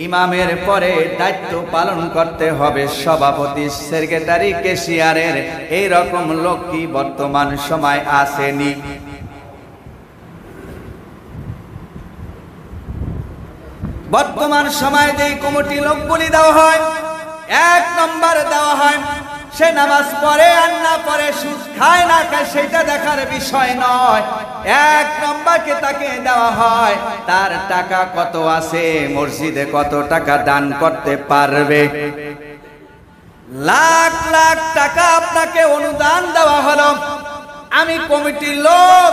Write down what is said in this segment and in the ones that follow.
ইমামের পরে দায়িত্ব পালন করতে হবে সভাপতি, সেক্রেটারি, ক্যাশিয়ারের। এই রকম লোক কি বর্তমান সময় আসেনি? বর্তমান সময়ে যে কমিটি লোকগুলি দেওয়া হয়, 1 নম্বর দেওয়া হয়, সে নামাজ পড়ে আর না পড়ে, সুদ খায় না খায় সেটা দেখার বিষয় নয়। 1 নম্বরকে তাকে দেওয়া হয় তার টাকা কত আছে, মসজিদে কত টাকা দান করতে পারবে। লাখ লাখ টাকা আপনাকে অনুদান দেওয়া হলো, আমি কমিটির লোক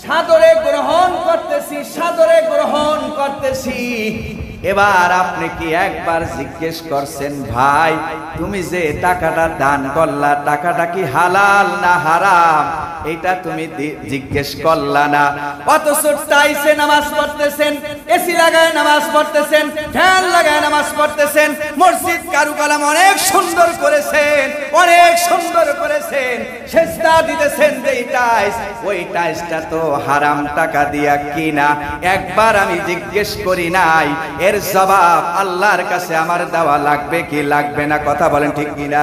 সাদরে গ্রহণ করতেছি, সাদরে গ্রহণ করতেছি। এবার আপনি কি একবার জিজ্ঞেস করছেন, ভাই তুমি যে টাকাটা দান করলা, টাকাটা কি হালাল না হারাম? এটা তুমি জিজ্ঞেস করলা না। অথচ টাইসে নামাজ পড়তেছেন, এসি লাগায় নামাজ পড়তেছেন, ফ্যান লাগায় নামাজ পড়তেছেন, মসজিদ কারুকালাম অনেক সুন্দর করেছেন, অনেক সুন্দর করেছেন, সেজদা দিতেছেন যেই টাইস, ওই টাইসটা তো হারাম টাকা দিয়া কিনা। একবার আমি জিজ্ঞেস করি নাই, এর জবাব আল্লাহর কাছে আমার দেওয়া লাগবে কি লাগবে না? কথা বলেন ঠিক কিনা?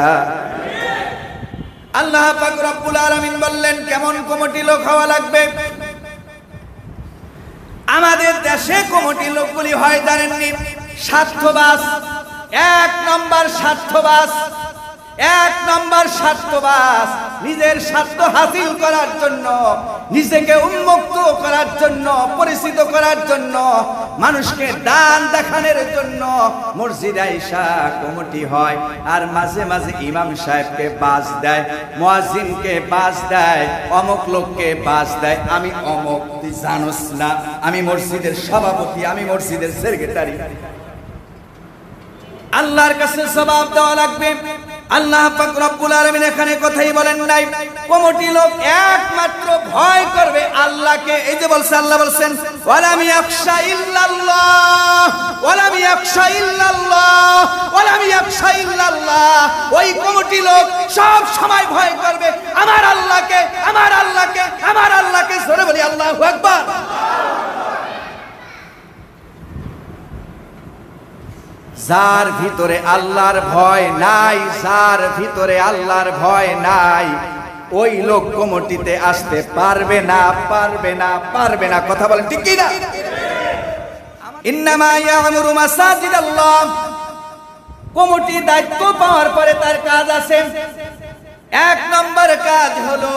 আল্লাহ পাক রব্বুল আলামিন বললেন কেমন কমিটি লোক হওয়া লাগবে। আমাদের দেশে কমিটি লোকগুলি হয় জানেননি, স্বার্থবাজ। 1 নম্বর স্বার্থবাজ, 1 নম্বর স্বার্থবাজ। নিজের স্বার্থ হাসিল করার জন্য, নিজেকে উন্মুক্ত করার জন্য, পরিচিত করার জন্য, মানুষকে দান দেখানোর জন্য মসজিদে আইসা কমিটি হয়, আর মাঝে মাঝে ইমাম সাহেবকে বাজ দেয়, মুয়াজ্জিনকে বাজ দেয়, অমুক লোককে বাজ দেয়। আমি অমুক, তুই জানোস না আমি মসজিদের সভাপতি, আমি মসজিদের সেক্রেটারি। আল্লাহর কাছে জবাব দেওয়া লাগবে। আল্লাহ পাক রব্বুল আলামিন এখানে কথাই বলেন নাই, কমিটি লোক একমাত্র ভয় করবে আল্লাহকে। এই যে বলছে, আল্লাহ বলছেন ওয়ালাম ইয়াখশা ইল্লাল্লাহ, ওয়ালাম ইয়াখশা ইল্লাল্লাহ, ওয়ালাম ইয়াখশা ইল্লাল্লাহ। ওই কমিটি লোক সব সময় ভয় করবে আমার আল্লাহকে, আমার আল্লাহকে, আমার আল্লাহকে। জোরে বলি আল্লাহু আকবার। যার ভিতরে আল্লাহর ভয় নাই, যার ভিতরে আল্লাহর ভয় নাই, ওই লোক কমিটিতে আসতে পারবে না, পারবে না, পারবে না। কথা বলেন ঠিক কি না? ইন্নামা ইয়ামুরু মাসাজিদাল্লাহ। কমিটি দায়িত্ব পাওয়ার পরে তার কাজ আছে। 1 নম্বর কাজ হলো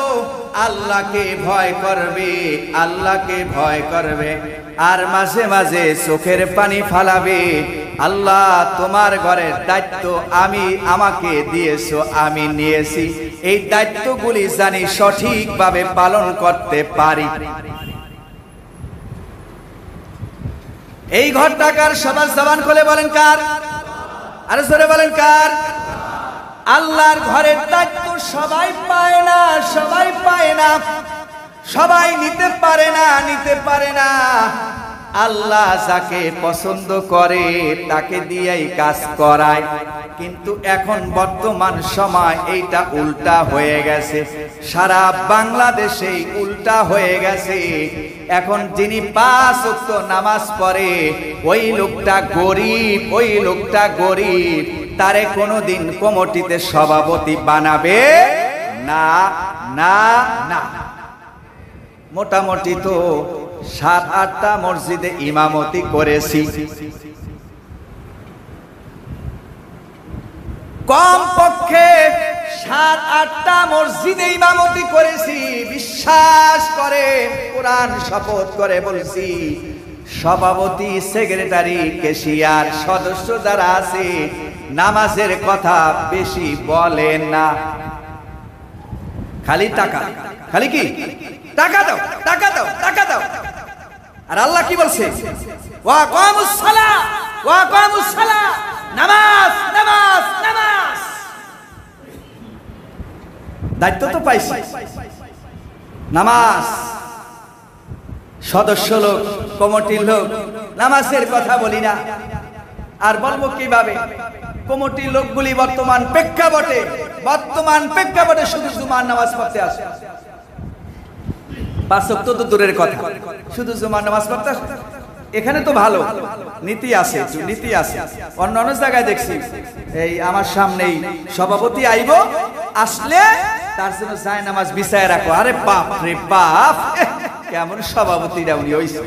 আল্লাহকে ভয় করবে, আল্লাহকে ভয় করবে, আর মাঝে মাঝে চোখের পানি ফালাবে। আল্লাহ তোমার ঘরের দায়িত্ব আমাকে দিয়েছো, আমি নিয়েছি, এই দায়িত্বগুলি জানি সঠিকভাবে পালন করতে পারি। এই ঘরটা কার? সবার জবান খুলে বলেন কার? আরে জোরে বলেন কার? আল্লাহর ঘরের দায়িত্ব সবাই পায় না, সবাই পায় না, সবাই নিতে পারে না, নিতে পারে না। আল্লাহ যাকে পছন্দ করে তাকে দিয়েই কাজ করায়। কিন্তু এখন বর্তমান সময় এইটা উল্টা হয়ে গেছে, সারা বাংলাদেশে উল্টা হয়ে গেছে। এখন যিনি 5 ওয়াক্ত নামাজ পড়ে ওই লোকটা গরিব, ওই লোকটা গরিব, তারে কোনোদিন কমিটিতে সভাপতি বানাবে না, না, না। মোটামুটি তো 7-8টা মসজিদে ইমামতি করেছি, কম পক্ষে 7-8টা মসজিদে ইমামতি করেছি। বিশ্বাস করে, কোরআন শপথ করে বলছি, সভাপতি, সেক্রেটারি, ক্যাশিয়ার, সদস্য যারা আছে নামাজের কথা বেশি বলেন না, খালি টাকা, খালি কি টাকা দাও, টাকা দাও, টাকা দাও। আর আল্লাহ কি বলছে? ওয়া কামুস সালাহ, ওয়া কামুস সালাহ, নামাজ, নামাজ, নামাজ। দায়িত্ব তো পাইছি, নামাজ। সদস্য লোক, কমিটির লোক, নামাজের কথা বলি না। আর বলবো কিভাবে? কমিটির লোকগুলি বর্তমান প্রেক্ষাপটে শুধু জুমার নামাজ পড়তে আসে। 5 ওয়াক্ত তো দূরের কথা, শুধু জুমার নামাজ পড়তে আসে। এখানে তো ভালো নীতি আছে, নীতি আছে। অন্য অন্য জায়গায় দেখছি এই আমার সামনেই সভাপতি আইব, আসলে তার জন্য যায় নামাজ বিছায় রাখো। আরে বাপ রে বাপ, কেমন সভাপতিরা উনি হইছে।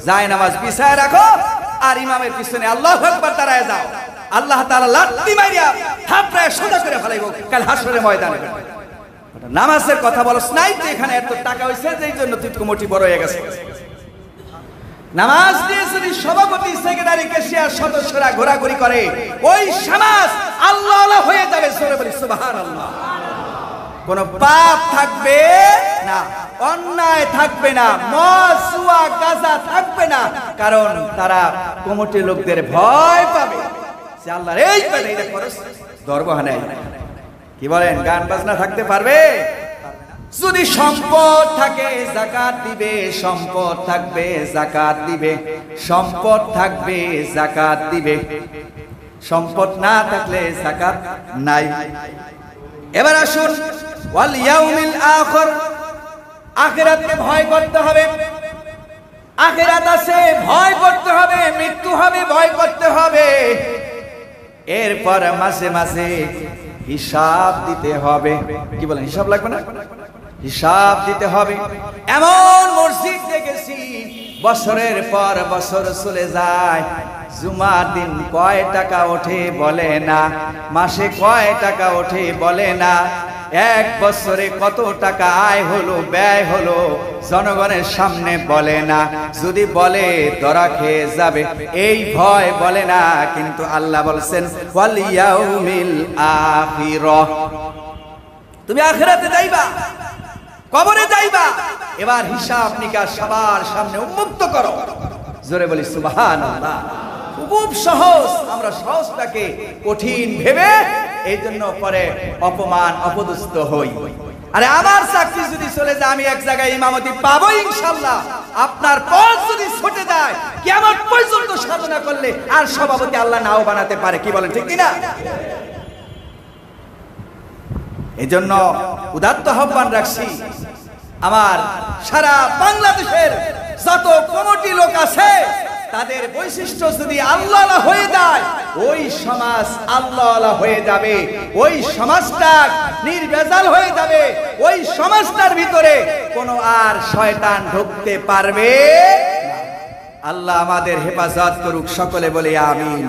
যায় নামাজ বিছায় রাখো আর ইমামের পিছনে আল্লাহু আকবার দাঁড়ায় যাও। আল্লাহ তাআলা লাত্তি মারিয়া থাপড়ায় সোজা করে ফেলাইব কাল হাসরের ময়দানে। নামাজের কথা বলছ নাই তো, এখানে এত টাকা হইছে যেই জন্য তুই কমিটি বড় হয়ে গেছে। নামাজ দিয়ে যদি সভাপতি, সেক্রেটারি, ক্যাশিয়ার সদস্যরা ঘোরাঘুরি করে, ওই সমাজ আল্লাহ হয়ে যাবে। সরে বলি সুবহানাল্লাহ। কোন পাপ থাকবে না, অন্যায় থাকবে না, মদ জুয়া গাঁজা থাকবে না, কারণ তারা কমিটির লোকদের ভয় পাবে যে আল্লাহর এই পেটে এটা করস দরবাহ নাই। কি বলেন, গান বাজনা থাকতে পারবে? যদি সম্পদ থাকে যাকাত দিবে, সম্পদ থাকবে যাকাত দিবে, সম্পদ থাকবে যাকাত দিবে, সম্পদ না থাকলে যাকাত নাই। এবার আসুন ওয়াল ইয়াউমিল আখির, আখিরাতকে ভয় করতে হবে। আখিরাত আছে, ভয় করতে হবে। মৃত্যু হবে, ভয় করতে হবে। এরপর মাঝে মাঝে হিসাব দিতে হবে। কি বলেন, হিসাব লাগবে না? হিসাব দিতে হবে। এমন মসজিদ দেখেছি বছরের পর বছর চলে যায়, জুমার দিন কয় টাকা ওঠে বলে না, মাসে কয় টাকা ওঠে বলে না, এক বছরে কত টাকা আয় হলো ব্যয় হলো জনগণের সামনে বলে না। যদি বলে ধরা খেয়ে যাবে, এই ভয় বলে না। কিন্তু আল্লাহ বলছেন ওয়াল ইয়াউমিল আখিরাহ, তুমি আখিরাতে যাইবা, কবরে যাইবা, এবার হিসাব নিকাশ সবার সামনে উন্মুক্ত করো। জোরে বলি সুবহানাল্লাহ। খুব সহজ, আমরা সহজটাকে কঠিন ভেবে এই জন্য পরে অপমান অপদস্থ হই। আরে আমার চাকরি যদি চলে যায়, আমি এক জায়গায় ইমামতি পাবো ইনশাআল্লাহ। আপনার পথ যদি ছুটে যায়, কিয়ামত পর্যন্ত সাধনা করলে আর সভাপতি আল্লাহ নাও বানাতে পারে। কি বলেন, ঠিক কিনা? এই জন্য উদাত্ত আহ্বান রাখছি, আমার সারা বাংলাদেশের যত কমিটি লোক আছে তাদের বৈশিষ্ট্য যদি আল্লাহ হয়ে যায়, ওই সমাজ আল্লাহ হয়ে যাবে, ওই সমাজটা নির্ভেজাল হয়ে যাবে, ওই সমাজটার ভিতরে কোনো আর শয়তান ঢুকতে পারবে না। আল্লাহ আমাদের হেফাজত করুক, সকলে বলে আমিন।